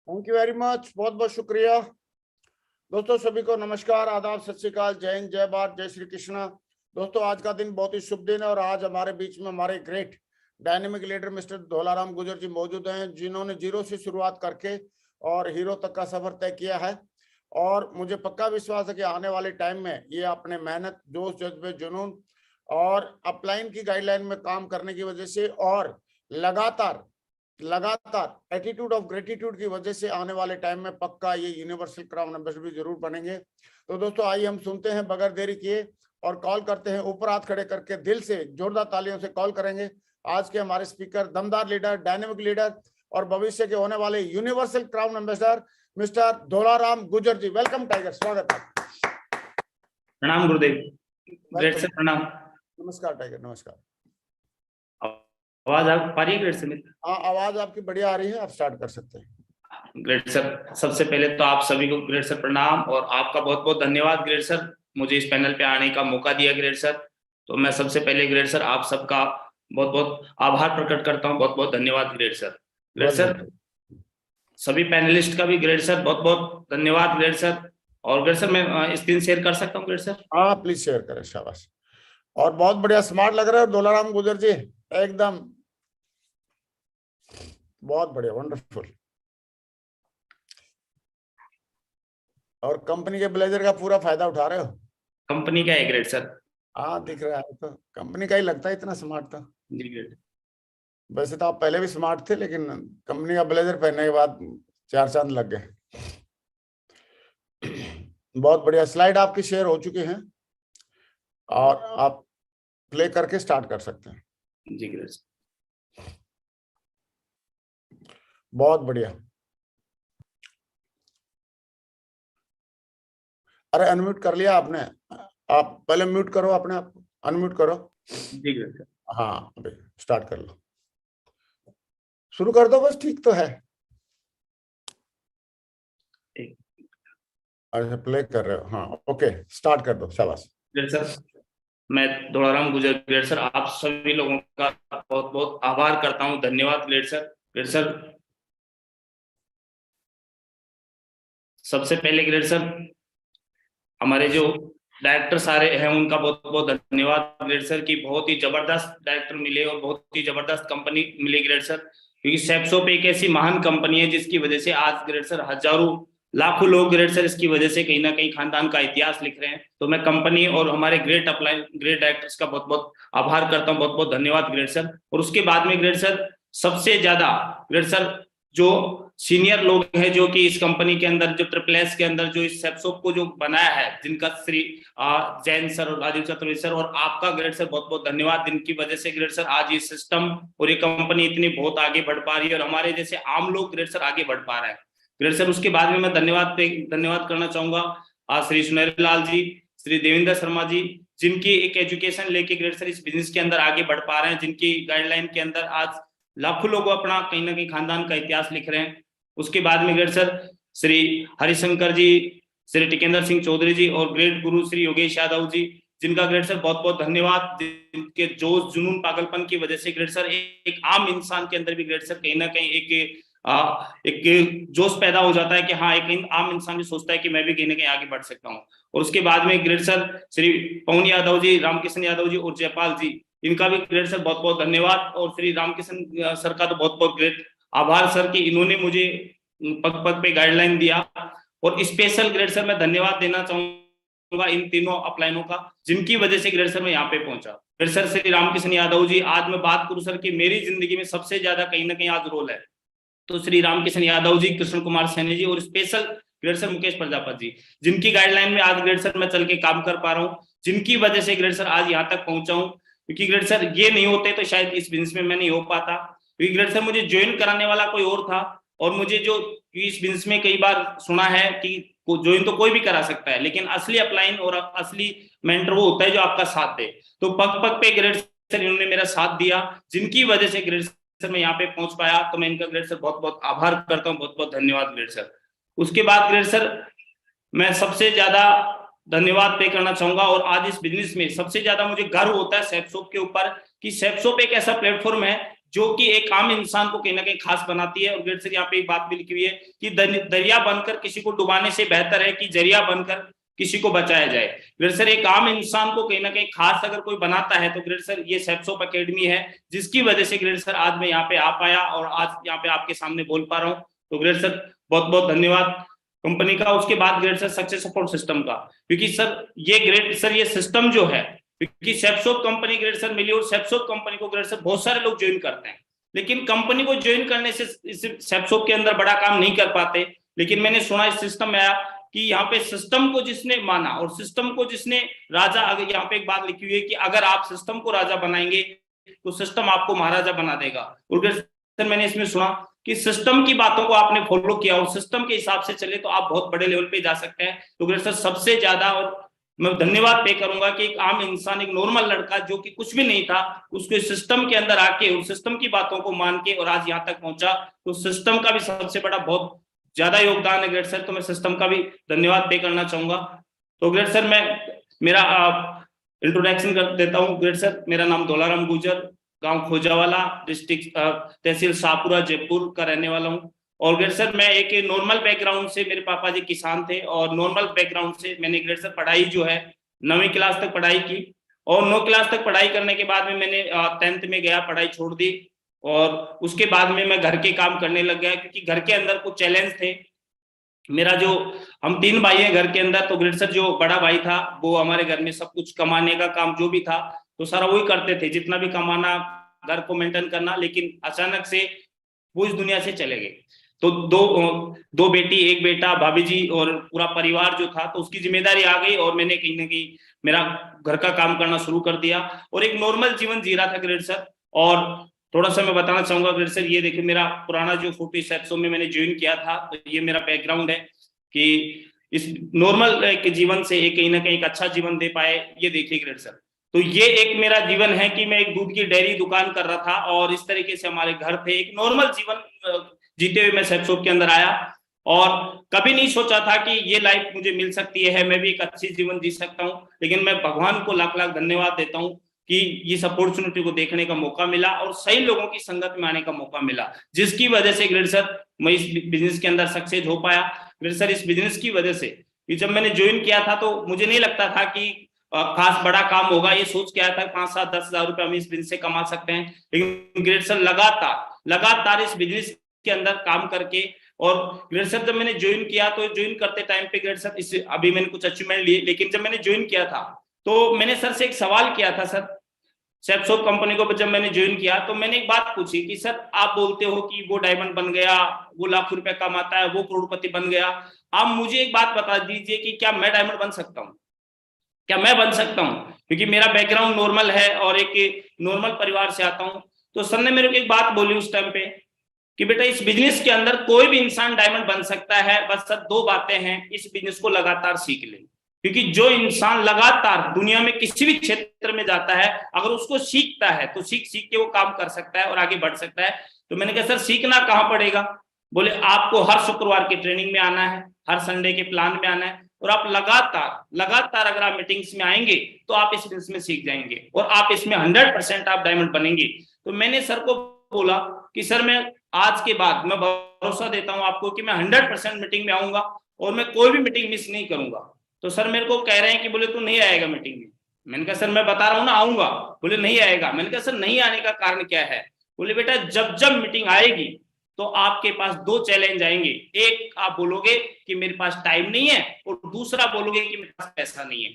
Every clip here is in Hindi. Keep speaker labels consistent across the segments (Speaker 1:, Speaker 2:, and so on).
Speaker 1: थैंक यू वेरी मच, बहुत बहुत शुक्रिया दोस्तों। सभी को नमस्कार, आदाब, सत श्री अकाल, जय हिंद, जय भारत, जय श्री कृष्णा। दोस्तों आज का दिन बहुत ही शुभ दिन है और आज हमारे बीच में हमारे great dynamic leader mister Dholaram Gurjar ji मौजूद हैं, जिन्होंने जीरो से शुरुआत करके और हीरो तक का सफर तय किया है। और मुझे पक्का विश्वास है कि आने वाले टाइम में ये अपने मेहनत, जोश, जज्बे, जुनून और अपलाइन की गाइडलाइन में काम करने की वजह से और लगातार एटीट्यूड ऑफ ग्रेटिट्यूड की वजह से आने वाले टाइम में पक्का ये यूनिवर्सल क्राउन एम्बेसडर भी जरूर बनेंगे। तो दोस्तों आइए हम सुनते हैं बगैर देरी किए और कॉल करते हैं, ऊपर हाथ खड़े करके दिल से जोरदार तालियों से कॉल करेंगे आज के हमारे स्पीकर, दमदार लीडर, डायनेमिक लीडर और भविष्य के होने वाले universal crown ambassador mister Dholaram Gurjar ji. Welcome tiger, स्वागत है।
Speaker 2: प्रणाम गुरुदेव। ग्रेट सर, प्रणाम।
Speaker 1: नमस्कार टाइगर, नमस्कार।
Speaker 2: आवाज आ रही है ग्रेट सर?
Speaker 1: हाँ, आवाज आपकी बढ़िया आ रही है, आप स्टार्ट कर सकते हैं।
Speaker 2: ग्रेट सर, सबसे पहले तो आप सभी को ग्रेट सर प्रणाम और आपका बहुत बहुत धन्यवाद ग्रेट सर, मुझे इस पैनल पे आने का मौका दिया ग्रेट सर। तो मैं सबसे पहले ग्रेट सर आप सबका बहुत बहुत आभार प्रकट करता हूँ, बहुत बहुत धन्यवाद ग्रेट सर। ग्रेट सर सभी पैनलिस्ट का भी ग्रेट सर बहुत बहुत धन्यवाद ग्रेट सर। और ग्रेट सर मैं स्क्रीन शेयर कर सकता हूँ ग्रेट सर?
Speaker 1: हाँ प्लीज शेयर करें, शाबाश। और बहुत बढ़िया, स्मार्ट लग रहे हो धोलाराम गुर्जर जी, एकदम बहुत बढ़िया, वंडरफुल। और कंपनी के ब्लेजर का पूरा फायदा उठा रहे हो?
Speaker 2: कंपनी का है ग्रेट सर?
Speaker 1: हाँ दिख रहा है, तो कंपनी का ही लगता है इतना स्मार्ट था
Speaker 2: जी ग्रेट।
Speaker 1: वैसे तो आप पहले भी स्मार्ट थे, लेकिन कंपनी का ब्लेजर पहनने के बाद चार चांद लग गए। बहुत बढ़िया, स्लाइड आपकी शेयर हो चुकी हैं और आप प्ले करके स्टार्ट कर सकते हैं।
Speaker 2: जी ग्रेट।
Speaker 1: बहुत बढ़िया। अरे अनम्यूट कर लिया आपने? आप पहले म्यूट करो अपने आप, अनम्यूट करो।
Speaker 2: जी ग्रेट।
Speaker 1: हाँ अभी स्टार्ट कर लो, शुरू कर दो बस, ठीक तो है। अच्छा प्ले कर रहे हो, हाँ ओके, स्टार्ट कर दो, शाबाश।
Speaker 2: ग्रेट सर, मैं धोलाराम गुर्जर ग्रेट सर आप सभी लोगों का बहुत बहुत आभार करता हूं, धन्यवाद ग्रेट सर। ग्रेट सर सबसे पहले ग्रेट सर हमारे जो डायरेक्टर सारे हैं उनका बहुत बहुत धन्यवाद ग्रेट सर, की बहुत ही जबरदस्त डायरेक्टर मिले और बहुत ही जबरदस्त कंपनी मिली ग्रेट सर। क्योंकि सेप्सोप एक ऐसी महान कंपनी है जिसकी वजह से आज ग्रेट सर हजारों लाखों लोग ग्रेट सर इसकी वजह से कहीं ना कहीं खानदान का इतिहास लिख रहे हैं। तो मैं कंपनी और हमारे ग्रेट अपलाइन ग्रेट डायरेक्टर्स का बहुत बहुत आभार करता हूँ, बहुत बहुत धन्यवाद ग्रेट सर। और उसके बाद में ग्रेट सर सबसे ज्यादा ग्रेट सर जो सीनियर लोग हैं जो कि इस कंपनी के अंदर जो ट्रिपल एस के अंदर जो इस सेप्सोप को जो बनाया है, जिनका श्री जैन सर और राजीव चतुर्वेदी सर और आपका ग्रेट सर बहुत बहुत धन्यवाद, जिनकी वजह से ग्रेट सर आज ये सिस्टम और ये कंपनी इतनी बहुत आगे बढ़ पा रही है और हमारे जैसे आम लोग ग्रेट सर आगे बढ़ पा रहे हैं ग्रेट सर। उसके बाद में मैं धन्यवाद करना चाहूंगा श्री सुनहरी लाल जी, श्री देवेंद्र शर्मा जी, जिनकी एक एजुकेशन लेके ग्रेट सर इस बिजनेस के अंदर आगे बढ़ पा रहे हैं, जिनकी गाइडलाइन के अंदर आज लाखों लोग अपना कहीं ना कहीं खानदान का इतिहास लिख रहे हैं। उसके बाद में ग्रेट सर श्री हरिशंकर जी, श्री टिकेंद्र सिंह चौधरी जी और ग्रेट गुरु श्री योगेश यादव जी, जिनका ग्रेट सर बहुत बहुत धन्यवाद, जिनके जोश, जुनून, पागलपन की वजह से ग्रेट सर एक आम इंसान के अंदर भी ग्रेट सर कहीं ना कहीं एक जोश पैदा हो जाता है कि हाँ एक आम इंसान भी सोचता है कि मैं भी कहीं ना कहीं आगे बढ़ सकता हूँ। और उसके बाद में ग्रेट सर श्री पवन यादव जी, रामकिशन यादव जी और जयपाल जी, इनका भी ग्रेट सर बहुत बहुत धन्यवाद। और श्री रामकिशन सर का तो बहुत बहुत ग्रेट आभार सर कि इन्होंने मुझे पग पग पे गाइडलाइन दिया। और स्पेशल ग्रेट सर मैं धन्यवाद देना चाहूंगा इन तीनों अपलाइनों का, जिनकी वजह से ग्रेट सर मैं यहाँ पे पहुंचा। ग्रेट सर श्री रामकिशन यादव जी, आज मैं बात करूं सर कि मेरी जिंदगी में सबसे ज्यादा कहीं ना कहीं आज रोल है तो श्री रामकिशन यादव जी, कृष्ण कुमार सैनी जी और special great sir Mukesh Prajapati ji, जिनकी गाइडलाइन में आज ग्रेट सर मैं चल के काम कर पा रहा हूँ, जिनकी वजह से ग्रेट सर आज यहाँ तक पहुंचा हूँ। क्योंकि ग्रेट सर ये नहीं होते तो शायद इस बिजनेस में मैं नहीं हो पाता, क्योंकि ग्रेट सर मुझे ज्वाइन कराने वाला कोई और था, और मुझे जो इस बिजनेस में कई बार सुना है कि ज्वाइन तो कोई भी करा सकता है, लेकिन असली अपलाइन और असली मेंटर वो होता है जो आपका साथ दे। तो पग पग पे ग्रेट सर इन्होंने मेरा साथ दिया, जिनकी वजह से ग्रेट सर मैं यहाँ पे पहुंच पाया। तो मैं इनका ग्रेट सर बहुत बहुत आभार करता हूँ, बहुत बहुत धन्यवाद ग्रेट सर। उसके बाद ग्रेट सर मैं सबसे ज्यादा धन्यवाद पे करना चाहूंगा, और आज इस बिजनेस में सबसे ज्यादा मुझे गर्व होता है सेप्सोप के ऊपर, कि सेप्सोप एक ऐसा प्लेटफॉर्म है जो कि एक आम इंसान को कहीं ना कहीं खास बनाती है। और ग्रेट सर यहाँ पे एक बात भी लिखी हुई है कि दरिया बनकर किसी को डुबाने से बेहतर है कि जरिया बनकर किसी को बचाया जाए। ग्रेट सर एक आम इंसान को कहीं ना कहीं खास अगर कोई बनाता है तो ग्रेट सर ये सेप्सोप अकेडमी है, जिसकी वजह से ग्रेट सर आज मैं यहाँ पे आ पाया और आज यहाँ पे आपके सामने बोल पा रहा हूँ। तो ग्रेट सर बहुत बहुत धन्यवाद कंपनी का। उसके बाद great sir success support system का, क्योंकि सर ये ग्रेट सर ये सिस्टम जो है, क्योंकि सेप्सोप कंपनी ग्रेट सर मिली और सेप्सोप कंपनी को ग्रेट सर बहुत सारे लोग ज्वाइन करते हैं, लेकिन कंपनी को ज्वाइन करने से सेप्सोप के अंदर बड़ा काम नहीं कर पाते। लेकिन मैंने सुना इस सिस्टम में आया कि यहाँ पे सिस्टम को जिसने माना और सिस्टम को जिसने राजा, अगर यहाँ पे एक बात लिखी हुई है कि अगर आप सिस्टम को राजा बनाएंगे तो सिस्टम आपको महाराजा बना देगा। और ग्रेट सर मैंने इसमें सुना कि सिस्टम की बातों को आपने फॉलो किया और सिस्टम के हिसाब से चले तो आप बहुत बड़े लेवल पे जा सकते हैं। तो ग्रेट सर सबसे ज्यादा और मैं धन्यवाद पे करूंगा कि एक आम इंसान, एक नॉर्मल लड़का जो कि कुछ भी नहीं था, उसको सिस्टम के अंदर आके और सिस्टम की बातों को मान के और आज यहाँ तक पहुंचा। तो सिस्टम का भी सबसे बड़ा बहुत ज्यादा योगदान है ग्रेट सर, तो मैं सिस्टम का भी धन्यवाद पे करना चाहूंगा। तो ग्रेट सर मैं मेरा इंट्रोडक्शन कर देता हूँ। ग्रेट सर मेरा नाम दौलाराम गुजर, गांव खोजावाला, डिस्ट्रिक्ट तहसील शाहपुरा, जयपुर का रहने वाला हूँ। और ग्रेट सर मैं एक नॉर्मल बैकग्राउंड से, मेरे पापा जी किसान थे और नॉर्मल बैकग्राउंड से मैंने ग्रेट सर पढ़ाई जो है 9वीं क्लास तक पढ़ाई की। और 9 क्लास तक पढ़ाई करने के बाद में मैंने 10th में गया, पढ़ाई छोड़ दी और उसके बाद में मैं घर के काम करने लग गया, क्योंकि घर के अंदर कुछ चैलेंज थे। मेरा जो, हम 3 भाई हैं घर के अंदर, तो ग्रेट सर जो बड़ा भाई था वो हमारे घर में सब कुछ कमाने का काम जो भी था तो सारा वही करते थे, जितना भी कमाना, घर को मेंटेन करना। लेकिन अचानक से वो इस दुनिया से चले गए। तो दो बेटी, एक बेटा, भाभी जी और पूरा परिवार जो था, तो उसकी जिम्मेदारी आ गई और मैंने कहीं ना कहीं मेरा घर का काम करना शुरू कर दिया और एक नॉर्मल जीवन जी रहा था ग्रेट सर। और थोड़ा सा मैं बताना चाहूंगा ग्रेट सर, ये देखिए मेरा पुराना जो फोटो सेप्सो में मैंने ज्वाइन किया था, तो ये मेरा बैकग्राउंड है कि इस नॉर्मल एक जीवन से एक कहीं ना कहीं एक अच्छा जीवन दे पाए। ये देखिए ग्रेट सर, तो ये एक मेरा जीवन है कि मैं एक दूध की डेयरी दुकान कर रहा था और इस तरीके से हमारे घर थे, एक नॉर्मल जीवन जीते हुए मैं सेप्सोप के अंदर आया और कभी नहीं सोचा था कि ये लाइफ मुझे मिल सकती है, मैं भी एक अच्छी जीवन जी सकता हूँ। लेकिन मैं भगवान को लाख लाख धन्यवाद देता हूँ कि इस अपॉर्चुनिटी को देखने का मौका मिला और सही लोगों की संगत में आने का मौका मिला, जिसकी वजह से ग्रेट सर मैं इस बिजनेस के अंदर सक्सेस हो पाया। ग्रेट सर इस बिजनेस की वजह से जब मैंने ज्वाइन किया था तो मुझे नहीं लगता था कि खास बड़ा काम होगा, ये सोच के आया था 5-7-10 हज़ार रुपए हम इस बिजनेस से कमा सकते हैं। लेकिन ग्रेट सर लगातार इस बिजनेस के अंदर काम करके, और ग्रेट सर जब मैंने ज्वाइन किया तो ज्वाइन करते टाइम पे ग्रेट सर इस अभी मैंने कुछ अचीवमेंट लिए, लेकिन जब मैंने ज्वाइन किया था तो मैंने सर से एक सवाल किया था। सर सेप्सोप कंपनी को जब मैंने ज्वाइन किया तो मैंने एक बात पूछी कि सर आप बोलते हो कि वो डायमंड बन गया, वो लाख रुपए कमाता है, वो करोड़पति बन गया, आप मुझे एक बात बता दीजिए कि क्या मैं डायमंड बन सकता हूँ, क्या मैं बन सकता हूँ? क्योंकि मेरा बैकग्राउंड नॉर्मल है और एक नॉर्मल परिवार से आता हूँ। तो सर ने मेरे को एक बात बोली उस टाइम पे कि बेटा इस बिजनेस के अंदर कोई भी इंसान डायमंड बन सकता है, बस सर 2 बातें हैं, इस बिजनेस को लगातार सीख ले। क्योंकि जो इंसान लगातार दुनिया में किसी भी क्षेत्र में जाता है, अगर उसको सीखता है तो सीख के वो काम कर सकता है और आगे बढ़ सकता है। तो मैंने कहा सर सीखना कहाँ पड़ेगा? बोले आपको हर शुक्रवार की ट्रेनिंग में आना है, हर संडे के प्लान में आना है, और आप लगातार अगर आप मीटिंग्स में आएंगे तो आप इस बिजनेस में सीख जाएंगे और आप इसमें 100% आप डायमंड बनेंगे। तो मैंने सर को बोला कि सर मैं आज के बाद मैं भरोसा देता हूं आपको कि मैं 100% मीटिंग में आऊंगा और मैं कोई भी मीटिंग मिस नहीं करूंगा। तो सर मेरे को कह रहे हैं कि बोले तू नहीं आएगा मीटिंग में। मैंने कहा सर मैं बता रहा हूँ ना आऊंगा। बोले नहीं आएगा। मैंने कहा सर नहीं आने का कारण क्या है? बोले बेटा जब मीटिंग आएगी तो आपके पास 2 चैलेंज आएंगे, एक आप बोलोगे कि मेरे पास टाइम नहीं है और दूसरा बोलोगे कि मेरे पास पैसा नहीं है।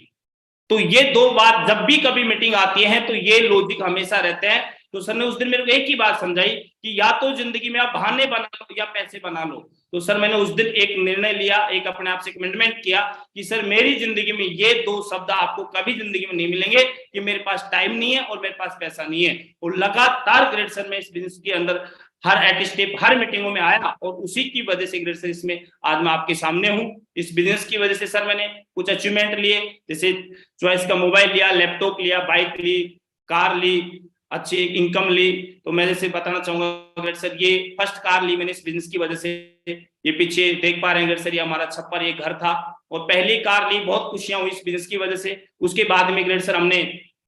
Speaker 2: तो ये 2 बात जब भी कभी मीटिंग आती है तो ये लॉजिक हमेशा रहते हैं। तो सर ने उस दिन मेरे को एक ही बात समझाई कि या तो जिंदगी में आप बहाने बना लो या पैसे बना लो। तो सर मैंने उस दिन एक निर्णय लिया, एक अपने आप से कमिटमेंट किया कि सर मेरी जिंदगी में ये 2 शब्द आपको कभी जिंदगी में नहीं मिलेंगे कि मेरे पास टाइम नहीं है और मेरे पास पैसा नहीं है। और लगातार ग्रेट सर मैं इस बिजनेस के अंदर हर एट स्टेप हर मीटिंगों में आया और उसी की वजह से ग्रेट सर इसमें आज मैं आपके सामने हूँ। इस बिजनेस की वजह से सर मैंने कुछ अचीवमेंट लिए, जैसे चॉइस का मोबाइल लिया, लैपटॉप लिया, बाइक ली, कार ली, अच्छी इनकम ली। तो मैं जैसे बताना चाहूंगा ग्रेट सर, ये फर्स्ट कार ली मैंने इस बिजनेस की वजह से। ये पीछे देख पा रहे हैं ग्रेट सर, ये हमारा छप्पर, ये घर था और पहली कार ली, बहुत खुशियां हुई इस बिजनेस की वजह से। उसके बाद में ग्रेट सर हमने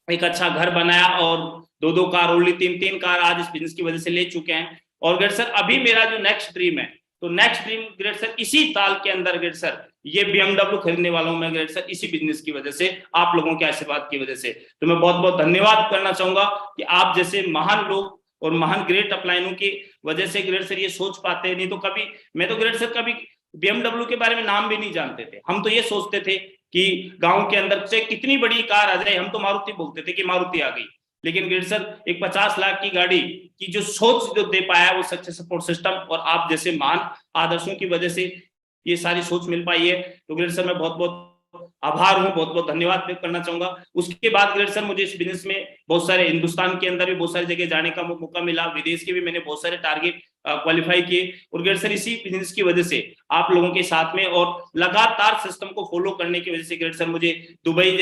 Speaker 2: एक अच्छा घर बनाया और 2-2 कार, ओनली 3-3 कार आज इस बिजनेस की वजह से ले चुके हैं। और ग्रेट सर अभी मेरा जो नेक्स्ट ड्रीम है, तो नेक्स्ट ड्रीम ग्रेट सर इसी साल के अंदर ग्रेट सर ये BMW खरीदने वाला हूं मैं ग्रेट सर, इसी बिजनेस की वजह से, आप लोगों के आशीर्वाद की वजह से। तो मैं बहुत बहुत धन्यवाद करना चाहूंगा कि आप जैसे महान लोग और महान ग्रेट अपलाइनों की वजह से ग्रेट सर ये सोच पाते हैं। नहीं तो कभी मैं तो ग्रेट सर कभी BMW के बारे में नाम भी नहीं जानते थे। हम तो ये सोचते थे कि गांव के अंदर से कितनी बड़ी कार आ जाए, हम तो मारुति बोलते थे कि मारुति आ गई। लेकिन ग्रेट सर एक 50 लाख की गाड़ी की जो सोच जो दे पाया वो सक्सेस सपोर्ट सिस्टम और आप जैसे महान आदर्शों की वजह से ये सारी सोच मिल पाई है। तो ग्रेट सर मैं बहुत बहुत आभार हूँ, बहुत बहुत धन्यवाद व्यक्त करना चाहूंगा। उसके बाद ग्रेट सर मुझे इस बिजनेस में बहुत सारे, हिंदुस्तान के अंदर भी बहुत सारी जगह जाने का मौका मिला, विदेश के भी मैंने बहुत सारे टारगेट क्वालिफाई किए। और ग्रेट सर इसी बिजनेस की वजह से आप लोगों के साथ में और लगातार सिस्टम को फॉलो करने की वजह से ग्रेट सर मुझे दुबई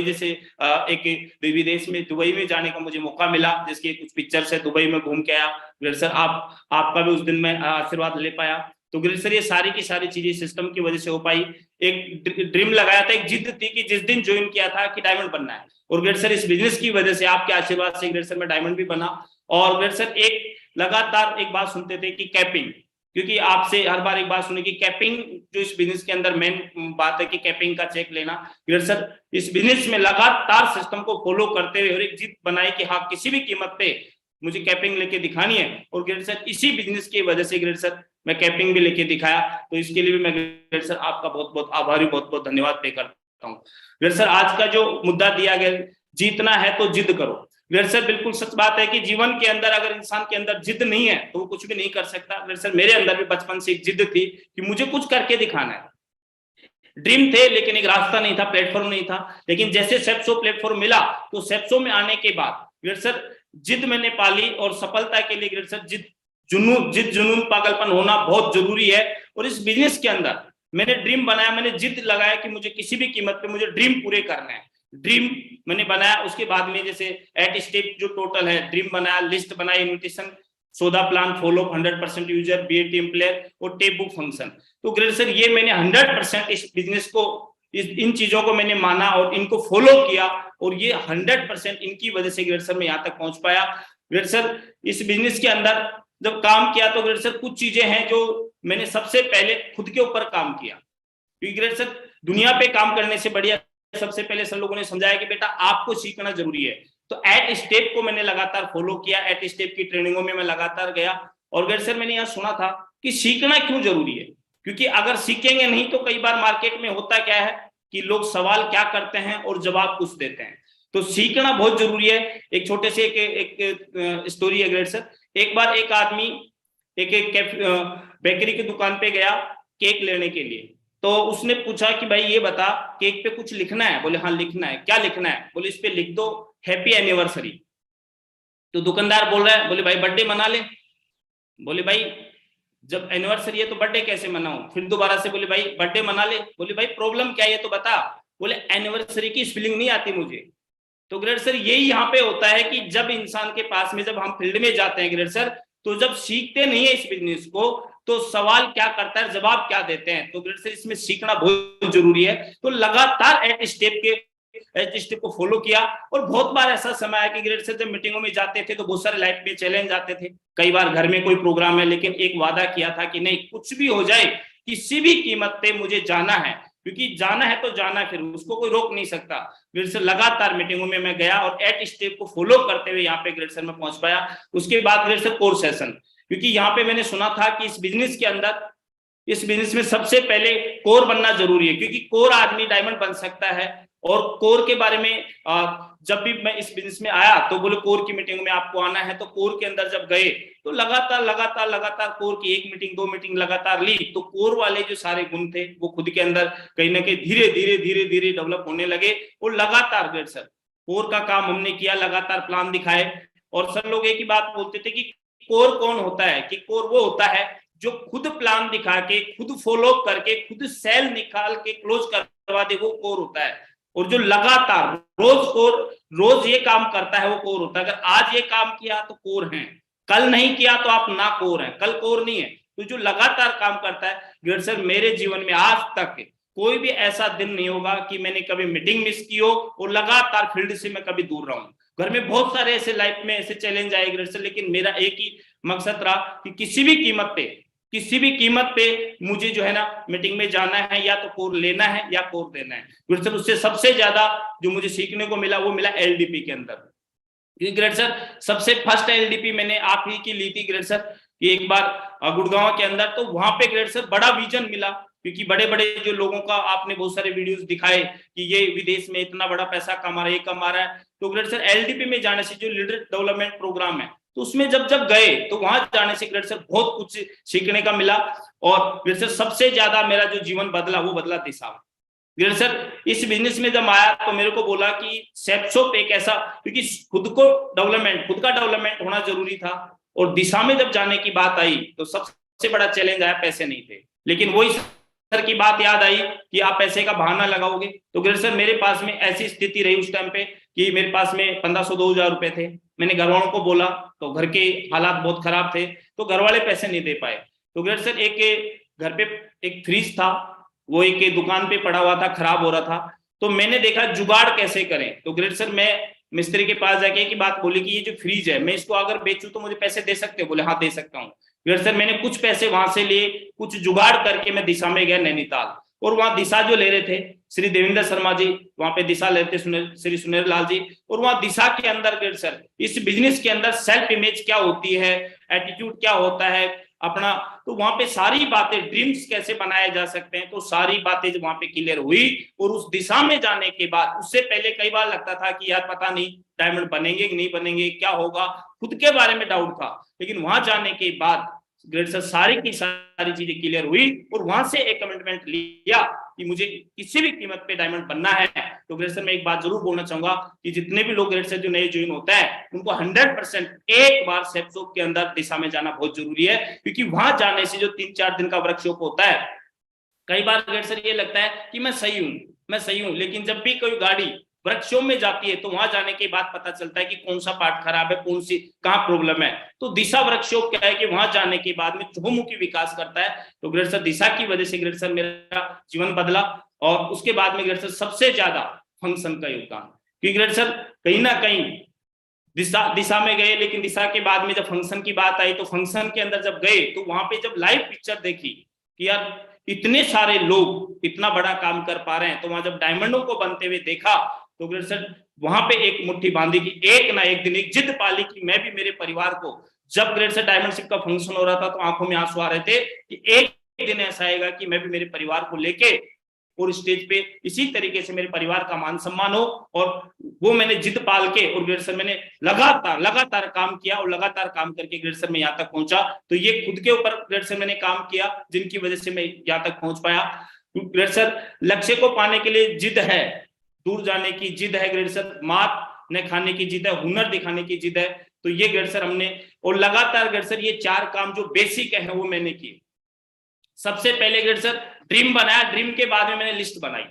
Speaker 2: जैसे एक विदेश में दुबई में जाने का मुझे मौका मिला, जिसके कुछ पिक्चर्स है, दुबई में घूम के आया। ग्रेट सर आपका भी उस दिन में आशीर्वाद ले पाया। तो ग्रेट सर ये सारी की सारी चीजें सिस्टम की वजह से हो पाई। एक ड्रीम लगाया था, एक जिद थी कि जिस दिन ज्वाइन किया था कि डायमंड बनना है, और ग्रेट सर इस बिजनेस की वजह से आपके आशीर्वाद से ग्रेट सर मैं डायमंड भी बना। और ग्रेट सर एक लगातार एक बात सुनते थे कि कैपिंग, क्योंकि आपसे हर बार एक बात सुनी कि कैपिंग जो इस बिजनेस के अंदर मेन बात है कि कैपिंग का चेक लेना। ग्रेट सर इस बिजनेस में लगातार सिस्टम को फॉलो करते हुए और एक जिद बनाई कि हाँ किसी भी कीमत पे मुझे कैपिंग लेके दिखानी है। और ग्रेट सर इसी बिजनेस की वजह से ग्रेट सर मैं कैपिंग भी लेके दिखाया। तो इसके लिए भी मैं ग्रेट सर आपका बहुत बहुत आभारी, बहुत बहुत धन्यवाद पे करता हूँ। ग्रेट सर आज का जो मुद्दा दिया गया, जीतना है तो जिद करो। ग्रेट सर बिल्कुल सच बात है कि जीवन के अंदर अगर इंसान के अंदर जिद नहीं है तो वो कुछ भी नहीं कर सकता। ग्रेट सर मेरे अंदर भी बचपन से एक जिद थी कि मुझे कुछ करके दिखाना है। ड्रीम थे लेकिन एक रास्ता नहीं था, प्लेटफॉर्म नहीं था। लेकिन जैसे सेप्सो प्लेटफॉर्म मिला तो सेप्सो में आने के बाद ग्रेट सर जिद मैंने पाली और सफलता के लिए ग्रेट सर जिद जुनून पागलपन होना बहुत जरूरी है। और इस बिजनेस के अंदर मैंने ड्रीम बनाया, मैंने जिद लगाया कि मुझे किसी भी कीमत पे मुझे ड्रीम पूरे करना है। ड्रीम मैंने बनाया, उसके बाद में जैसे एट स्टेप जो टोटल है ड्रीम बनाया, लिस्ट बनाया, इन्विटेशन, सौदा plan, follow 100% user, be team player और टेप बुक फंक्शन। तो ग्रेट सर ये मैंने 100% इस बिजनेस को इन चीजों को मैंने माना और इनको फॉलो किया और ये 100% इनकी वजह से ग्रेट सर मैं यहाँ तक पहुंच पाया। ग्रेट सर इस बिजनेस के अंदर जब काम किया तो ग्रेट सर कुछ चीजें हैं जो मैंने सबसे पहले खुद के ऊपर काम किया, क्योंकि ग्रेट सर दुनिया पे काम करने से बढ़िया सबसे पहले सर लोगों ने समझाया कि बेटा आपको सीखना जरूरी है। तो एट स्टेप को मैंने लगातार फॉलो किया, एट स्टेप की ट्रेनिंगों में मैं लगातार गया। और ग्रेट सर मैंने यहाँ सुना था कि सीखना क्यों जरूरी है, क्योंकि अगर सीखेंगे नहीं तो कई बार मार्केट में होता क्या है कि लोग सवाल क्या करते हैं और जवाब कुछ देते हैं। तो सीखना बहुत जरूरी है। एक छोटे से एक स्टोरी है ग्रेट सर। एक बार एक आदमी एक बेकरी की दुकान पे गया केक लेने के लिए। तो उसने पूछा कि भाई ये बता केक पे कुछ लिखना है? बोले हाँ लिखना है। क्या लिखना है? बोले इस पे लिख दो हैप्पी एनिवर्सरी। तो दुकानदार बोल रहा है, बोले भाई बर्थडे मना ले। बोले भाई जब एनिवर्सरी है तो बर्थडे कैसे मनाऊं? फिर दोबारा से बोले भाई बर्थडे मना ले। बोले भाई प्रॉब्लम क्या है तो बता। बोले एनिवर्सरी की स्पेलिंग नहीं आती मुझे। तो ग्रेट सर यही यहाँ पे होता है कि जब इंसान के पास में जब हम फील्ड में जाते हैं ग्रेट सर, तो जब सीखते नहीं है इस बिजनेस को तो सवाल क्या करता है, जवाब क्या देते हैं। तो ग्रेट सर इसमें सीखना बहुत जरूरी है। तो लगातार एट स्टेप को फॉलो किया। और बहुत बार ऐसा समय आया कि ग्रेट सर जब मीटिंगों में जाते थे तो बहुत सारे लाइफ में चैलेंज आते थे। कई बार घर में कोई प्रोग्राम है, लेकिन एक वादा किया था कि नहीं कुछ भी हो जाए किसी भी कीमत पे मुझे जाना है, क्योंकि जाना है तो जाना, फिर उसको कोई रोक नहीं सकता। ग्रेट सर लगातार मीटिंगों में मैं गया और एट स्टेप को फॉलो करते हुए यहाँ पे ग्रेट सर में पहुंच पाया। उसके बाद ग्रेट सर कोर सेशन, क्योंकि यहाँ पे मैंने सुना था कि इस बिजनेस के अंदर, इस बिजनेस में सबसे पहले कोर बनना जरूरी है, क्योंकि कोर आदमी डायमंड बन सकता है। और कोर के बारे में जब भी मैं इस बिजनेस में आया तो बोले कोर की मीटिंग में आपको आना है। तो कोर के अंदर जब गए तो लगातार कोर की 1 मीटिंग 2 मीटिंग लगातार ली। तो कोर वाले जो सारे गुण थे वो खुद के अंदर कहीं ना कहीं धीरे धीरे डेवलप होने लगे। और लगातार ग्रेट सर कोर का काम हमने किया, लगातार प्लान दिखाए। और सर लोग एक ही बात बोलते थे कि कोर कौन होता है, कि कोर वो होता है जो खुद प्लान दिखा के, खुद फॉलो करके, खुद सेल निकाल के क्लोज करवा दे, वो कोर होता है। और जो लगातार रोज ये काम करता है वो कोर होता है। अगर आज ये काम किया तो कोर है, कल नहीं किया तो आप ना कोर है, कल कोर नहीं है। तो जो लगातार काम करता है, ग्रेट सर मेरे जीवन में आज तक कोई भी ऐसा दिन नहीं होगा कि मैंने कभी मीटिंग मिस की हो और लगातार फील्ड से मैं कभी दूर रहूं। घर में बहुत सारे ऐसे लाइफ में ऐसे चैलेंज आए ग्रेट सर, लेकिन मेरा एक ही मकसद रहा कि किसी भी कीमत पे मुझे जो है ना मीटिंग में जाना है, या तो कोर लेना है या कोर देना है। ग्रेट सर उससे सबसे ज्यादा जो मुझे सीखने को मिला वो मिला एलडीपी के अंदर। ग्रेट सर सबसे फर्स्ट एलडीपी मैंने आप ही की ली थी ग्रेट सर, कि एक बार गुड़गांव के अंदर, तो वहां पे ग्रेट सर बड़ा विजन मिला, क्योंकि बड़े बड़े जो लोगों का आपने बहुत सारे वीडियोस दिखाए कि ये विदेश में इतना बड़ा पैसा कमा रहा है, ये कमा रहा है। तो ग्रेट सर एलडीपी में जाने से, जो लीडर डेवलपमेंट प्रोग्राम है, तो उसमें जब गए तो वहां जाने से ग्रेट सर बहुत कुछ सीखने का मिला। और ग्रेट सर सबसे ज्यादा मेरा जो जीवन बदला वो बदला दिशा में। ग्रेट सर इस बिजनेस में जब आया तो मेरे को बोला कि सेप्सोप एक ऐसा, क्योंकि खुद का डेवलपमेंट होना जरूरी था, और दिशा में जब जाने की बात आई तो सबसे बड़ा चैलेंज आया, पैसे नहीं थे। लेकिन वही सर की बात याद आई कि आप पैसे का बहाना लगाओगे। तो ग्रेट सर मेरे पास में ऐसी स्थिति रही उस टाइम पे कि मेरे पास में 1500-2000 रुपए थे। मैंने घर वालों को बोला तो घर के हालात बहुत खराब थे, तो घर वाले पैसे नहीं दे पाए। तो ग्रेट सर एक घर पे एक फ्रिज था, वो एक दुकान पे पड़ा हुआ था, खराब हो रहा था। तो मैंने देखा जुगाड़ कैसे करें। तो ग्रेट सर मैं मिस्त्री के पास जाके की बात बोली कि ये जो फ्रिज है मैं इसको अगर बेचूं तो मुझे पैसे दे सकते हो? बोले हाँ दे सकता हूँ। ग्रेट सर मैंने कुछ पैसे वहां से लिए, कुछ जुगाड़ करके मैं दिशा में गया नैनीताल, और वहां दिशा जो ले रहे थे श्री देवेंद्र शर्मा जी, वहां पे दिशा लेते श्री सुनेर लाल जी, और वहां दिशा के अंदर ग्रेट सर इस बिजनेस के अंदर सेल्फ इमेज क्या होती है, एटीट्यूड क्या होता है अपना, तो वहां पे सारी बातें, ड्रीम्स कैसे बनाए जा सकते हैं, तो सारी बातें जब वहां पे क्लियर हुई। और उस दिशा में जाने के बाद, उससे पहले कई बार लगता था कि यार पता नहीं डायमंड बनेंगे कि नहीं बनेंगे, क्या होगा, खुद के बारे में डाउट था। लेकिन वहां जाने के बाद ग्रेट सर सारी की सारी चीजें क्लियर हुई, और वहां से एक कमिटमेंट लिया कि मुझे किसी भी कीमत पे डायमंड बनना है। तो ग्रेट सर मैं एक बात जरूर बोलना चाहूंगा कि जितने भी लोग ग्रेट सर जो नए ज्वाइन होता है उनको 100% एक बार सेप्सोप के अंदर दिशा में जाना बहुत जरूरी है, क्योंकि वहां जाने से जो 3-4 दिन का वर्कशॉप होता है, कई बार ग्रेट सर ये लगता है कि मैं सही हूं, लेकिन जब भी कोई गाड़ी वर्कशॉप में जाती है तो वहां जाने के बाद पता चलता है कि कौन सा पार्ट खराब है, कौन सी कहाँ प्रॉब्लम है। तो दिशा वर्कशॉप क्या है कि वहां जाने के बाद में चहुमुखी विकास करता है। तो ग्रेट सर दिशा की वजह से ग्रेट सर मेरा जीवन बदला, और उसके बाद में ग्रेट सर सबसे ज्यादा फंक्शन का योगदान, क्योंकि ग्रेट सर कहीं ना कहीं दिशा में गए, लेकिन दिशा के बाद में जब फंक्शन की बात आई तो फंक्शन के अंदर जब गए तो वहां पे जब लाइव पिक्चर देखी कि यार इतने सारे लोग इतना बड़ा काम कर पा रहे हैं, तो वहां जब डायमंडों को बनते हुए देखा तो ग्रेट सर वहां पे एक मुट्ठी बांधी कि एक ना एक दिन, एक जिद पाली कि मैं भी मेरे परिवार को, जब ग्रेट सर डायमंडशिप का फंक्शन हो रहा था तो आंखों में आंसू आ रहे थे कि एक दिन ऐसा आएगा कि मैं भी मेरे परिवार को लेके और स्टेज पे इसी तरीके से मेरे परिवार का मान सम्मान हो। और वो मैंने जिद पाल के, और ग्रेट सर मैंने लगातार काम किया, और लगातार काम करके ग्रेट सर मैं यहाँ तक पहुंचा। तो ये खुद के ऊपर ग्रेट सर मैंने काम किया जिनकी वजह से मैं यहाँ तक पहुंच पाया। ग्रेट सर लक्ष्य को पाने के लिए जिद है, दूर जाने की जिद है ग्रेट सर, मात न खाने की जिद है, हुनर दिखाने की जिद है। तो ये ग्रेट सर हमने, और लगातार ग्रेट सर ये 4 काम जो बेसिक है वो मैंने किए। सबसे पहले ग्रेट सर ड्रीम बनाया, ड्रीम के बाद में मैंने लिस्ट बनाई,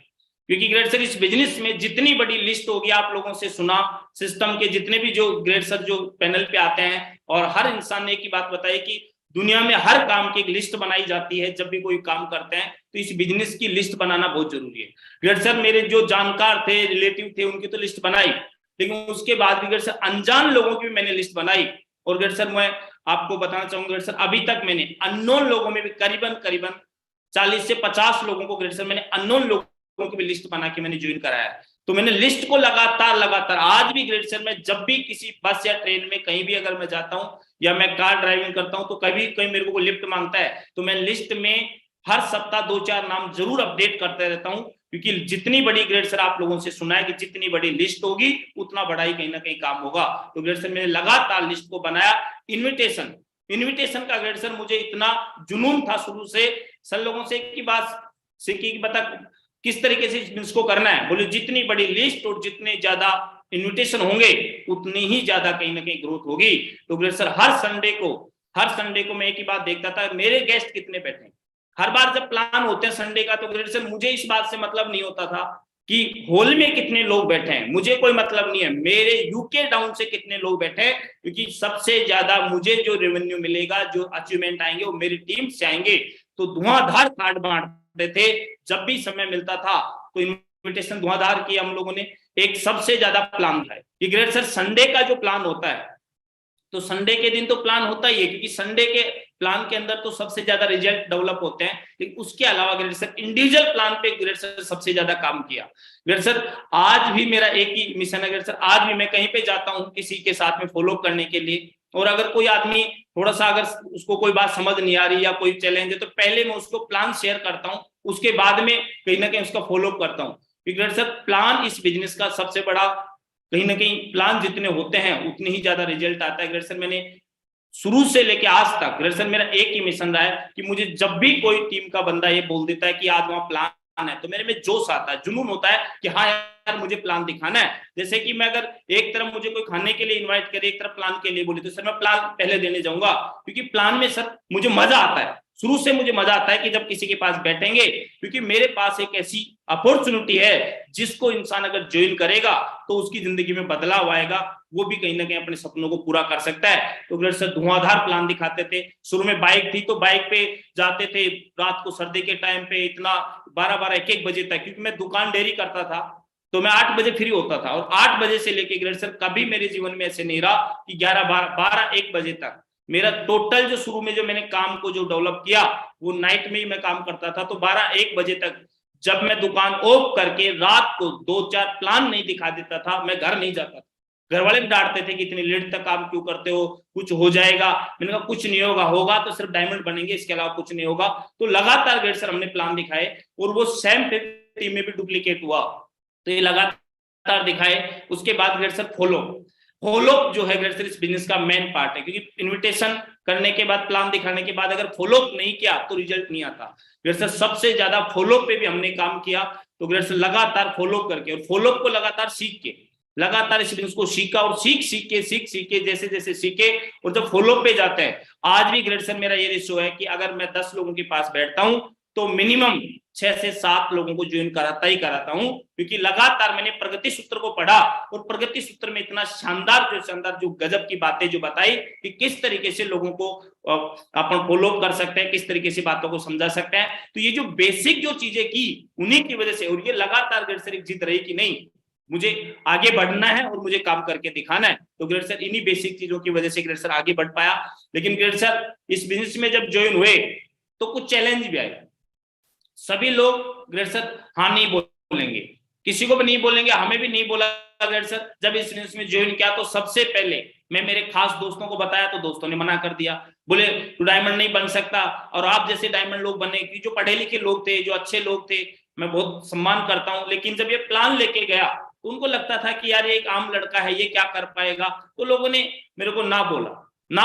Speaker 2: क्योंकि ग्रेट सर इस बिजनेस में जितनी बड़ी लिस्ट होगी, आप लोगों से सुना सिस्टम के जितने भी जो ग्रेट सर जो पैनल पे आते हैं, और हर इंसान ने एक ही बात बताई कि दुनिया में हर काम की एक लिस्ट बनाई जाती है। जब भी कोई काम करते हैं तो इस बिजनेस की लिस्ट बनाना बहुत जरूरी है। ग्रेट सर मेरे जो जानकार थे, रिलेटिव थे, उनकी तो लिस्ट बनाई, लेकिन उसके बाद भी ग्रेट सर अनजान लोगों की भी मैंने लिस्ट बनाई। और ग्रेट सर मैं आपको बताना चाहूंगा ग्रेट सर अभी तक मैंने अननोन लोगों में भी करीबन 40 से 50 लोगों को ग्रेट सर मैंने अननोन लोगों की भी लिस्ट बना के मैंने ज्वाइन कराया। तो मैंने लिस्ट को लगातार आज भी ग्रेट सर मैं जब भी किसी बस या ट्रेन में कहीं भी अगर मैं जाता हूं या मैं कार ड्राइविंग करता हूं तो कभी कहीं मेरे को लिफ्ट मांगता है तो मैं लिस्ट में हर सप्ताह 2-4 नाम जरूर अपडेट करते रहता हूं, क्योंकि जितनी बड़ी ग्रेट सर आप लोगों से सुना है कि जितनी बड़ी लिस्ट होगी उतना बड़ा ही कहीं ना कहीं काम होगा। तो ग्रेट सर मैंने लगातार लिस्ट को बनाया। इन्विटेशन का ग्रेट सर मुझे इतना जुनून था शुरू से, सर लोगों से की बात सीखी कि बता किस तरीके से इसको करना है। बोले जितनी बड़ी लिस्ट और जितने ज्यादा इन्विटेशन होंगे उतनी ही ज्यादा कहीं ना कहीं ग्रोथ होगी। तो ग्रेट सर हर संडे को मैं एक ही बात देखता था, मेरे गेस्ट कितने बैठे हैं। हर बार जब प्लान होते हैं संडे का तो ग्रेट सर मुझे इस बात से मतलब नहीं होता था कि हॉल में कितने लोग बैठे हैं, मुझे कोई मतलब नहीं है मेरे यूके डाउन से कितने लोग बैठे हैं, क्योंकि सबसे ज्यादा मुझे जो रेवेन्यू मिलेगा, जो अचीवमेंट आएंगे वो मेरी टीम से आएंगे। तो धुआंधार कार्ड बांटते थे जब भी समय मिलता था, तो इन्विटेशन धुआंधार किया हम लोगों ने। एक सबसे ज्यादा प्लान था कि ग्रेट सर संडे का जो प्लान होता है, तो संडे के दिन तो प्लान होता ही है, क्योंकि संडे के प्लान के अंदर तो सबसे ज्यादा रिजल्ट डेवलप होते हैं। लेकिन उसके अलावा ग्रेट सर इंडिविजुअल प्लान पे ग्रेट सर सबसे ज्यादा काम किया। ग्रेट सर आज भी मेरा एक ही मिशन है ग्रेट सर, आज भी मैं कहीं पे जाता हूँ किसी के साथ में फॉलो करने के लिए, और अगर कोई आदमी थोड़ा सा अगर उसको कोई बात समझ नहीं आ रही या कोई चैलेंज है, तो पहले मैं उसको प्लान शेयर करता हूँ, उसके बाद में कहीं ना कहीं उसका फॉलो करता हूँ। ग्रेट सर प्लान इस बिजनेस का सबसे बड़ा, कहीं ना कहीं प्लान जितने होते हैं उतने ही ज्यादा रिजल्ट आता है। ग्रेट सर मैंने शुरू से लेके आज तक ग्रेट सर मेरा एक ही मिशन रहा है कि मुझे जब भी कोई टीम का बंदा ये बोल देता है कि आज वहां प्लान है, तो मेरे में जोश आता है, जुनून होता है कि हाँ यार मुझे प्लान दिखाना है। जैसे कि मैं अगर एक तरफ मुझे कोई खाने के लिए इनवाइट करे, एक तरफ प्लान के लिए बोले, तो सर मैं प्लान पहले देने जाऊंगा, क्योंकि प्लान में सर मुझे मजा आता है। शुरू से मुझे मजा आता है कि जब किसी के पास बैठेंगे, क्योंकि मेरे पास एक ऐसी अपॉर्चुनिटी है जिसको इंसान अगर ज्वाइन करेगा तो उसकी जिंदगी में बदलाव आएगा, वो भी कहीं ना कहीं अपने सपनों को पूरा कर सकता है। तो ग्रेट सर धुआंधार प्लान दिखाते थे। शुरू में बाइक थी तो बाइक पे जाते थे रात को, सर्दी के टाइम पे इतना 12-12 1-1 बजे तक, क्योंकि मैं दुकान डेयरी करता था, तो मैं 8 बजे फ्री होता था, और 8 बजे से लेके ग्रेट सर कभी मेरे जीवन में ऐसे नहीं रहा कि 11-12 1 बजे तक। मेरा टोटल जो शुरू में जो मैंने काम को जो डेवलप किया वो नाइट में ही मैं काम करता था। तो 12-1 बजे तक जब मैं दुकान ऑफ करके रात को 2-4 प्लान नहीं दिखा देता था, मैं घर नहीं जाता था। घर वाले भी डांटते थे कि इतनी लेट तक काम क्यों करते हो, कुछ हो जाएगा। मैंने कहा कुछ नहीं होगा, होगा तो सिर्फ डायमंड बनेंगे, इसके अलावा कुछ नहीं होगा। तो लगातार ग्रेट सर हमने प्लान दिखाए, और वो सेम टीम में भी डुप्लीकेट हुआ, तो ये लगातार दिखाए। उसके बाद ग्रेट सर फॉलो जो है ग्रेट सर इस बिजनेस का मेन पार्ट है, क्योंकि इन्विटेशन करने के बाद, प्लान दिखाने के बाद अगर फॉलो नहीं किया तो रिजल्ट नहीं आता। ग्रेट सर सबसे ज्यादा फॉलो पे भी हमने काम किया। तो ग्रेट सर लगातार फॉलो करके और फॉलो को लगातार सीख के, लगातार इस बिजनेस को सीखा, और सीख के जैसे जैसे सीखे, और जब फॉलो पे जाते हैं, आज भी ग्रेट सर मेरा ये रेशियो है कि अगर मैं 10 लोगों के पास बैठता हूं तो मिनिमम 6 से 7 लोगों को ज्वाइन कराता हूं, क्योंकि लगातार मैंने प्रगति सूत्र को पढ़ा, और प्रगति सूत्र में इतना शानदार जो गजब की बातें जो बताई कि किस तरीके से लोगों को अपन फॉलो कर सकते हैं, किस तरीके से बातों को समझा सकते हैं। तो ये जो बेसिक जो चीजें की उन्हीं की वजह से, और ये लगातार ग्रेट सर एक जिद रही कि नहीं मुझे आगे बढ़ना है और मुझे काम करके दिखाना है। तो ग्रेट सर इन्हीं बेसिक चीजों की वजह से ग्रेट सर आगे बढ़ पाया। लेकिन ग्रेट सर इस बिजनेस में जब ज्वाइन हुए तो कुछ चैलेंज भी आए। सभी लोग ग्रेट सर हाँ नहीं बोलेंगे, किसी को भी नहीं बोलेंगे, हमें भी नहीं बोला ग्रेट सर। जब इस बिजनेस में ज्वाइन किया तो सबसे पहले मैं मेरे खास दोस्तों को बताया, तो दोस्तों ने मना कर दिया, बोले तू डायमंड नहीं बन सकता। और आप जैसे डायमंड लोग बने, जो पढ़े लिखे लोग थे, जो अच्छे लोग थे, मैं बहुत सम्मान करता हूं, लेकिन जब ये प्लान लेके गया तो उनको लगता था कि यार ये एक आम लड़का है, ये क्या कर पाएगा। तो लोगों ने मेरे को ना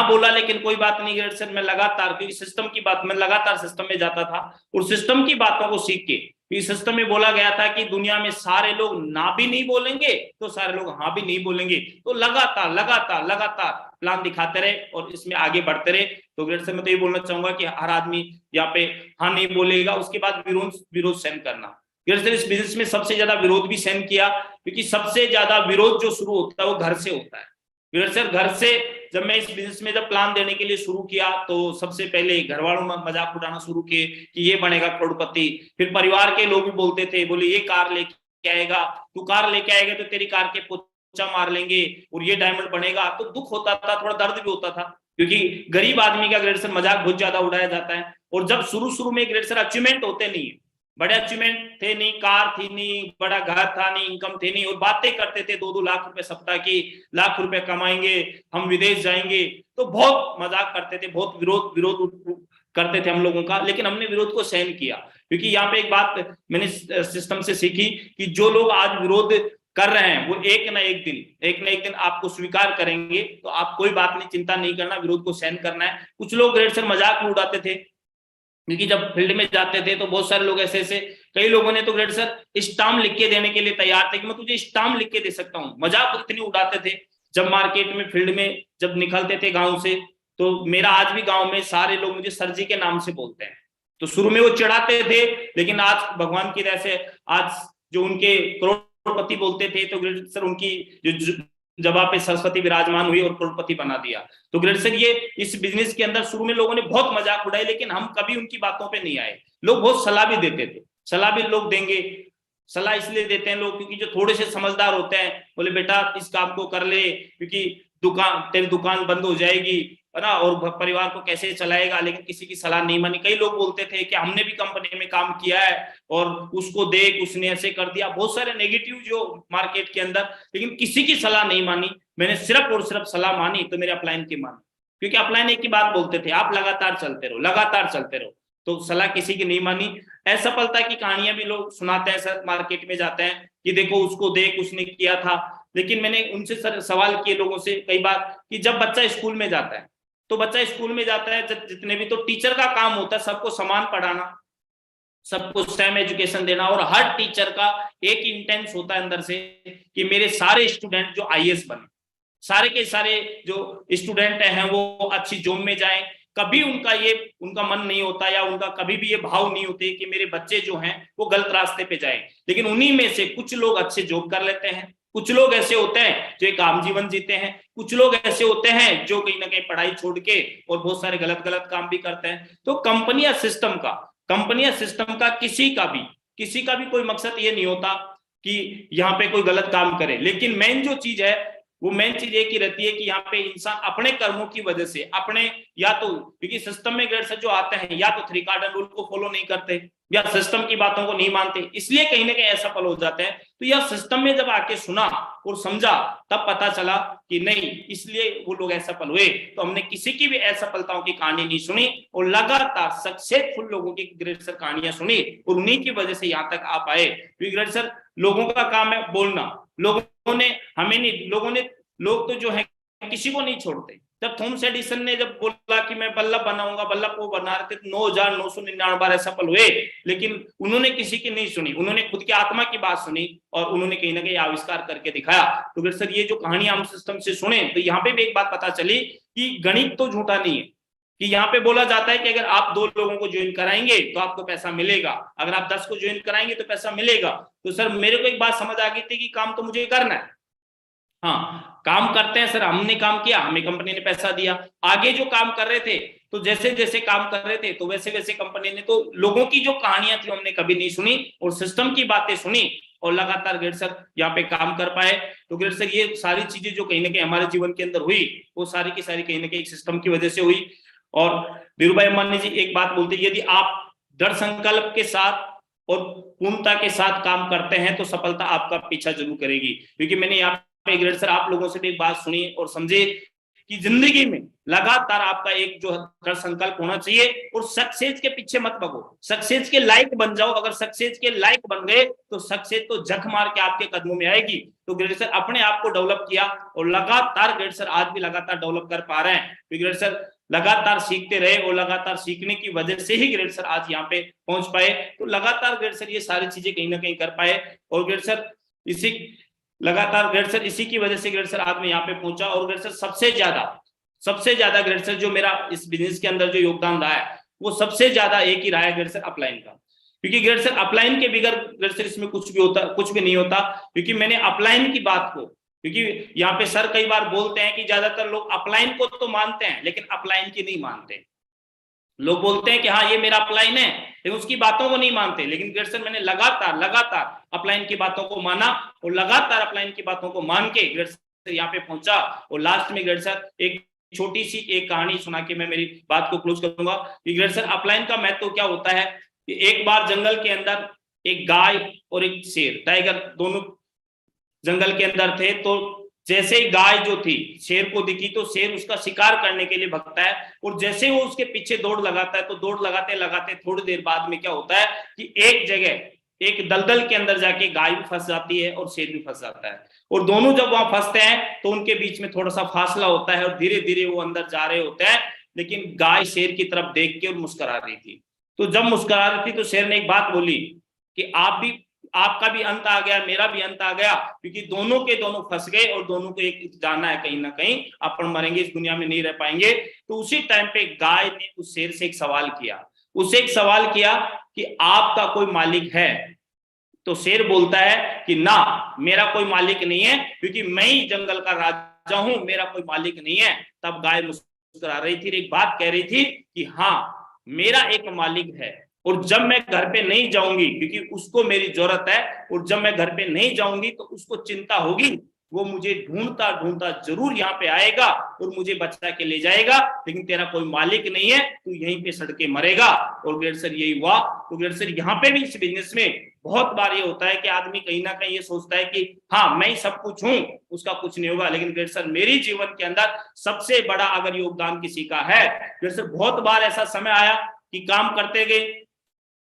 Speaker 2: बोला, लेकिन कोई बात नहीं ग्रेट सर, मैं लगातार, क्योंकि सिस्टम की बात, मैं लगातार सिस्टम में जाता था और सिस्टम की बातों को सीख के, इस सिस्टम में बोला गया था कि दुनिया में सारे लोग ना भी नहीं बोलेंगे तो सारे लोग हाँ भी नहीं बोलेंगे। तो लगातार प्लान दिखाते रहे और इसमें आगे बढ़ते रहे। तो ग्रेट सर मैं तो ये बोलना चाहूंगा कि हर आदमी यहाँ पे हाँ नहीं बोलेगा, उसके बाद विरोध सहन करना। ग्रेट सर इस बिजनेस में सबसे ज्यादा विरोध भी सहन किया, क्योंकि सबसे ज्यादा विरोध जो शुरू होता है वो घर से होता है। ग्रेट सर घर से, जब मैं इस बिजनेस में जब प्लान देने के लिए शुरू किया तो सबसे पहले घर वालों में मजाक उड़ाना शुरू किए कि ये बनेगा करोड़पति। फिर परिवार के लोग भी बोलते थे, बोले ये कार लेके आएगा, तू कार लेके आएगा तो तेरी कार के पोछा मार लेंगे और ये डायमंड बनेगा। तो दुख होता था, थोड़ा दर्द भी होता था, क्योंकि गरीब आदमी का ग्रेट सर मजाक बहुत ज्यादा उड़ाया जाता है। और जब शुरू में ग्रेट सर अचीवमेंट होते नहीं है, बड़े अचीवमेंट थे नहीं, कार थी नहीं, बड़ा घर था नहीं, इनकम थी नहीं, और बातें करते थे 2-2 लाख रुपए सप्ताह की, लाख रुपए कमाएंगे, हम विदेश जाएंगे, तो बहुत मजाक करते थे, बहुत विरोध करते थे हम लोगों का। लेकिन हमने विरोध को सहन किया, क्योंकि यहाँ पे एक बात मैंने सिस्टम से सीखी कि जो लोग आज विरोध कर रहे हैं वो एक ना एक दिन आपको स्वीकार करेंगे। तो आप कोई बात नहीं, चिंता नहीं करना, विरोध को सहन करना है। कुछ लोग ग्रेट सर मजाक में उड़ाते थे, क्योंकि जब फील्ड में जाते थे तो बहुत सारे लोग ऐसे कई लोगों ने तो ग्रेड सर स्टाम्प लिख के देने के लिए तैयार थे कि मैं तुझे स्टाम्प लिख के दे सकता हूँ। मजाक इतनी उड़ाते थे जब मार्केट में फील्ड में जब निकलते थे गांव से। तो मेरा आज भी गांव में सारे लोग मुझे सर जी के नाम से बोलते हैं। तो शुरू में वो चिढ़ाते थे, लेकिन आज भगवान की दया से आज जो उनके करोड़पति बोलते थे तो ग्रेड सर उनकी जो जगह पे सरस्वती विराजमान हुई और करोड़पति बना दिया। तो ग्रेड सर ये इस बिजनेस के अंदर शुरू में लोगों ने बहुत मजाक उड़ाई, लेकिन हम कभी उनकी बातों पे नहीं आए। लोग बहुत सलाह भी देते थे, सलाह भी लोग देंगे। सलाह इसलिए देते हैं लोग क्योंकि जो थोड़े से समझदार होते हैं, बोले बेटा इस काम को कर ले क्योंकि तेरी दुकान बंद हो जाएगी है ना, और परिवार को कैसे चलाएगा। लेकिन किसी की सलाह नहीं मानी। कई लोग बोलते थे कि हमने भी कंपनी में काम किया है और उसको देख उसने ऐसे कर दिया, बहुत सारे नेगेटिव जो मार्केट के अंदर, लेकिन किसी की सलाह नहीं मानी। मैंने सिर्फ और सिर्फ सलाह मानी तो मेरे अपलाइन की मानी, क्योंकि अपलाइन एक ही बात बोलते थे, आप लगातार चलते रहो, लगातार चलते रहो। तो सलाह किसी की नहीं मानी। असफलता की कहानियां भी लोग सुनाते हैं सर, मार्केट में जाते हैं कि देखो उसको देख उसने किया था। लेकिन मैंने उनसे सर सवाल किए लोगों से कई बार कि जब बच्चा स्कूल में जाता है तो बच्चा स्कूल में जाता है जितने भी, तो टीचर का काम होता है सबको समान पढ़ाना, सबको सेम एजुकेशन देना, और हर टीचर का एक इंटेंस होता है अंदर से कि मेरे सारे स्टूडेंट जो आईएएस बने, सारे के सारे जो स्टूडेंट हैं वो अच्छी जॉब में जाएं। कभी उनका मन नहीं होता या उनका कभी भी ये भाव नहीं होते कि मेरे बच्चे जो हैं वो गलत रास्ते पे जाएं। लेकिन उन्हीं में से कुछ लोग अच्छे जॉब कर लेते हैं, कुछ लोग ऐसे होते हैं जो एक आम जीवन जीते हैं, कुछ लोग ऐसे होते हैं जो कहीं ना कहीं पढ़ाई छोड़ के और बहुत सारे गलत गलत काम भी करते हैं। तो कंपनी या सिस्टम का किसी का भी कोई मकसद ये नहीं होता कि यहाँ पे कोई गलत काम करे। लेकिन मेन जो चीज है वो मेन चीज एक ही रहती है कि यहाँ पे इंसान अपने कर्मों की वजह से अपने, या तो क्योंकि सिस्टम में ग्रेड सर जो आते हैं या तो 3 कार्डन रूल को फॉलो नहीं करते या सिस्टम की बातों को नहीं मानते, इसलिए कहीं ना कहीं असफल हो जाते हैं। तो यह सिस्टम में जब आके सुना और समझा तब पता चला कि नहीं, इसलिए वो लोग असफल हुए। तो हमने किसी की भी असफलताओं की कहानी नहीं सुनी और लगातार सक्सेसफुल लोगों की ग्रेड सर कहानियां सुनी और उन्हीं की वजह से यहाँ तक आप आए। क्योंकि ग्रेड सर लोगों का काम है बोलना, लोगों ने हमें नहीं, लोग तो जो है किसी को नहीं छोड़ते। जब थॉमस एडिसन ने जब बोला कि मैं बल्ब बनाऊंगा, बल्ब वो बना रहे थे 9,999 बार सफल हुए, लेकिन उन्होंने किसी की नहीं सुनी, उन्होंने खुद की आत्मा की बात सुनी और उन्होंने कहीं ना कहीं आविष्कार करके दिखाया। तो फिर सर ये जो कहानी हम सिस्टम से सुने तो यहाँ पे भी एक बात पता चली कि गणित तो झूठा नहीं है। कि यहाँ पे बोला जाता है कि अगर आप 2 लोगों को ज्वाइन कराएंगे तो आपको पैसा मिलेगा, अगर आप 10 को ज्वाइन कराएंगे तो पैसा मिलेगा। तो सर मेरे को एक बात समझ आ गई थी कि काम तो मुझे करना है। हाँ, काम करते हैं सर, हमने काम किया, हमें कंपनी ने पैसा दिया। आगे जो काम कर रहे थे तो जैसे जैसे काम कर रहे थे तो वैसे वैसे कंपनी ने, तो लोगों की जो कहानियां थी हमने कभी नहीं सुनी और सिस्टम की बातें सुनी और लगातार ग्रेड सर यहाँ पे काम कर पाए। तो ग्रेड सर ये सारी चीजें जो कहीं ना कहीं हमारे जीवन के अंदर हुई वो सारी की सारी कहीं ना कहीं सिस्टम की वजह से हुई। और धीरूभाई अंबानी जी एक बात बोलते, यदि आप दृढ़ संकल्प के साथ और पूर्णता के साथ काम करते हैं तो सफलता आपका पीछा जरूर करेगी। क्योंकि मैंने यहाँ पे ग्रेड सर आप लोगों से भी एक बात सुनी और समझे कि जिंदगी में लगातार आपका एक जो दृढ़ संकल्प होना चाहिए और सक्सेस के पीछे मत भागो, सक्सेस के लायक बन जाओ। अगर सक्सेस के लायक बन गए तो सक्सेस तो झक मार के आपके कदमों में आएगी। तो ग्रेड सर अपने आप को डेवलप किया और लगातार ग्रेड सर आज भी लगातार डेवलप कर पा रहे हैं। ग्रेड सर लगातार सीखते रहे और लगातार सीखने की वजह से ही ग्रेड सर आज यहाँ पे पहुंच पाए। तो लगातार ग्रेड सर ये सारी चीजें कहीं ना कहीं कर पाए और ग्रेड सर इसी की वजह से ग्रेड सर आज मैं यहाँ पे पहुंचा। और ग्रेड सर सबसे ज्यादा ग्रेड सर जो मेरा इस बिजनेस के अंदर जो योगदान रहा है वो सबसे ज्यादा एक ही रहा है ग्रेड सर अपलाइन का। क्योंकि ग्रेड सर अपलाइन के बगैर ग्रेड सर इसमें कुछ भी नहीं होता। क्योंकि मैंने अपलाइन की बात को, क्योंकि यहाँ पे सर कई बार बोलते हैं कि ज्यादातर लोग अपलाइन को तो मानते हैं लेकिन अपलाइन की नहीं मानते। लोग बोलते हैं कि हाँ ये मेरा अपलाइन है लेकिन उसकी बातों को नहीं मानते। लेकिन ग्रेड सर मैंने लगातार अपलाइन की बातों को माना और लगातार अपलाइन की बातों को मान के ग्रेड सर यहाँ पे पहुंचा। और लास्ट में ग्रेड सर एक छोटी सी एक कहानी सुना के मैं मेरी बात को क्लोज करूंगा। ग्रेड सर अपलाइन का महत्व क्या होता है कि एक बार जंगल के अंदर एक गाय और एक शेर, टाइगर, दोनों जंगल के अंदर थे। तो जैसे ही गाय जो थी शेर को दिखी तो शेर उसका शिकार करने के लिए भगता है और जैसे वो उसके पीछे दौड़ लगाता है तो दौड़ लगाते लगाते थोड़ी देर बाद में क्या होता है कि एक जगह एक दलदल के अंदर जाके गाय भी फंस जाती है और शेर भी फंस जाता है। और दोनों जब वहां फंसते हैं तो उनके बीच में थोड़ा सा फासला होता है और धीरे धीरे वो अंदर जा रहे होते हैं। लेकिन गाय शेर की तरफ देख के और मुस्कुरा रही थी। तो जब मुस्कुरा रही थी तो शेर ने एक बात बोली कि आपका भी अंत आ गया, मेरा भी अंत आ गया, क्योंकि दोनों के दोनों फंस गए और दोनों को एक जाना है कहीं ना कहीं, अपन मरेंगे, इस दुनिया में नहीं रह पाएंगे। तो उसी टाइम पे गाय ने उस शेर से एक सवाल किया, उससे एक सवाल किया कि आपका कोई मालिक है? तो शेर बोलता है कि ना, मेरा कोई मालिक नहीं है, क्योंकि मैं ही जंगल का राजा हूं, मेरा कोई मालिक नहीं है। तब गाय मुस्कुरा रही थी, एक बात कह रही थी कि हाँ, मेरा एक मालिक है, और जब मैं घर पे नहीं जाऊंगी, क्योंकि उसको मेरी जरूरत है, और जब मैं घर पे नहीं जाऊंगी तो उसको चिंता होगी, वो मुझे ढूंढता ढूंढता जरूर यहाँ पे आएगा और मुझे बचा के ले जाएगा, लेकिन तेरा कोई मालिक नहीं है, तू यहीं पे सड़के मरेगा। और ग्रेट सर यही हुआ। तो ग्रेट सर यहाँ पे भी इस बिजनेस में बहुत बार ये होता है कि आदमी कहीं ना कहीं ये सोचता है कि हाँ मैं ही सब कुछ हूं, उसका कुछ नहीं होगा। लेकिन ग्रेट सर मेरी जीवन के अंदर सबसे बड़ा अगर योगदान किसी का है, ग्रेट सर बहुत बार ऐसा समय आया कि काम करते गए,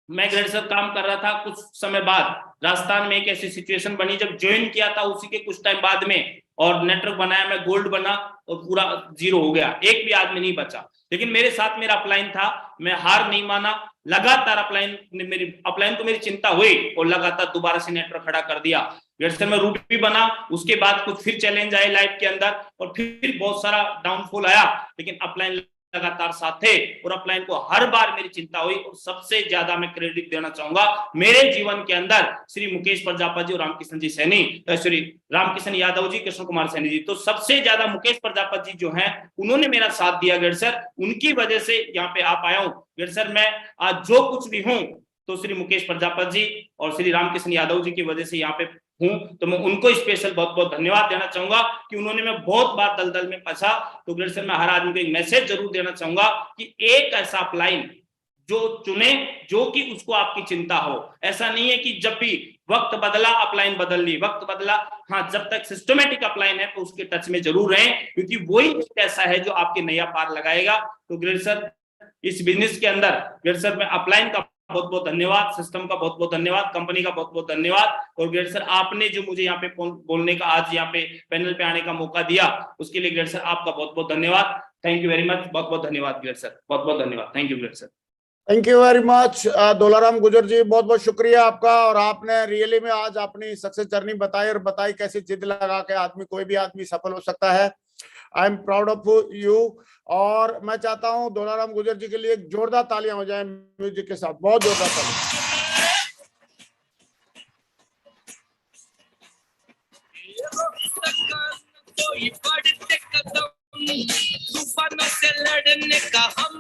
Speaker 2: मैं ग्रेट सर काम कर रहा था, कुछ समय बाद राजस्थान में एक ऐसी सिचुएशन बनी, जब ज्वाइन किया था उसी के कुछ टाइम बाद में, और नेटवर्क बनाया, मैं गोल्ड बना और पूरा जीरो हो गया, एक भी आदमी नहीं बचा। लेकिन मेरे साथ मेरा अपलाइन था, मैं हार नहीं माना, लगातार अपलाइन तो मेरी चिंता हुई, और लगातार दोबारा से नेटवर्क खड़ा कर दिया। ग्रेट सर में रूट भी बना, उसके बाद कुछ फिर चैलेंज आए लाइफ के अंदर, और फिर बहुत सारा डाउनफॉल आया, लेकिन अपलाइन लगातार साथ थे, और अपलाइन को हर बार मेरी चिंता हुई। और सबसे ज्यादा मैं क्रेडिट देना चाहूंगा मेरे जीवन के अंदर श्री मुकेश प्रजापति जी और रामकिशन जी सैनी, श्री रामकिशन यादव जी, कृष्ण कुमार सैनी जी। तो सबसे ज्यादा मुकेश प्रजापति जी जो हैं, उन्होंने मेरा साथ दिया ग्रेट सर, उनकी वजह से यहाँ पे आ पाया हूँ। ग्रेट सर मैं आज जो कुछ भी हूँ तो श्री मुकेश प्रजापति जी और श्री रामकिशन यादव जी की वजह से यहाँ पे हूं। तो मैं उनको स्पेशल बहुत बहुत धन्यवाद देना चाहूंगा कि उन्होंने, मैं बहुत बार दलदल में फंसा, तो ग्रेट सर मैं हर आदमी को एक मैसेज जरूर देना चाहूंगा कि एक ऐसा अपलाइन जो चुने जो कि उसको आपकी चिंता हो। ऐसा नहीं है कि जब भी वक्त बदला अपलाइन बदल ली, वक्त बदला, हाँ जब तक सिस्टमेटिक अपलाइन है तो उसके टच में जरूर रहें, क्योंकि वही एक ऐसा है जो आपके नया पार लगाएगा। तो ग्रेट सर इस बिजनेस के अंदर ग्रेट सर मैं अपलाइन का बहुत बहुत धन्यवाद, सिस्टम का बहुत बहुत धन्यवाद, कंपनी का बहुत बहुत धन्यवाद। और ग्रेट सर आपने जो मुझे यहाँ पे बोलने का, आज यहाँ पे पैनल पे आने का मौका दिया, उसके लिए ग्रेट सर आपका बहुत बहुत धन्यवाद। थैंक यू वेरी मच, बहुत बहुत धन्यवाद ग्रेट सर, बहुत बहुत धन्यवाद। Thank you great sir.
Speaker 1: Thank you very much Dolaram Gurjar ji, बहुत बहुत शुक्रिया आपका। और आपने रियली में आज अपनी सक्सेस जर्नी बताई, और बताई कैसे जिद लगा के आदमी, कोई भी आदमी सफल हो सकता है। I am proud of you. और मैं चाहता हूं दोलाराम गुर्जर जी के लिए एक जोरदार तालियां हो जाएं म्यूजिक के साथ, बहुत जोरदार तालियां।
Speaker 3: तूफानों से लड़ने का हम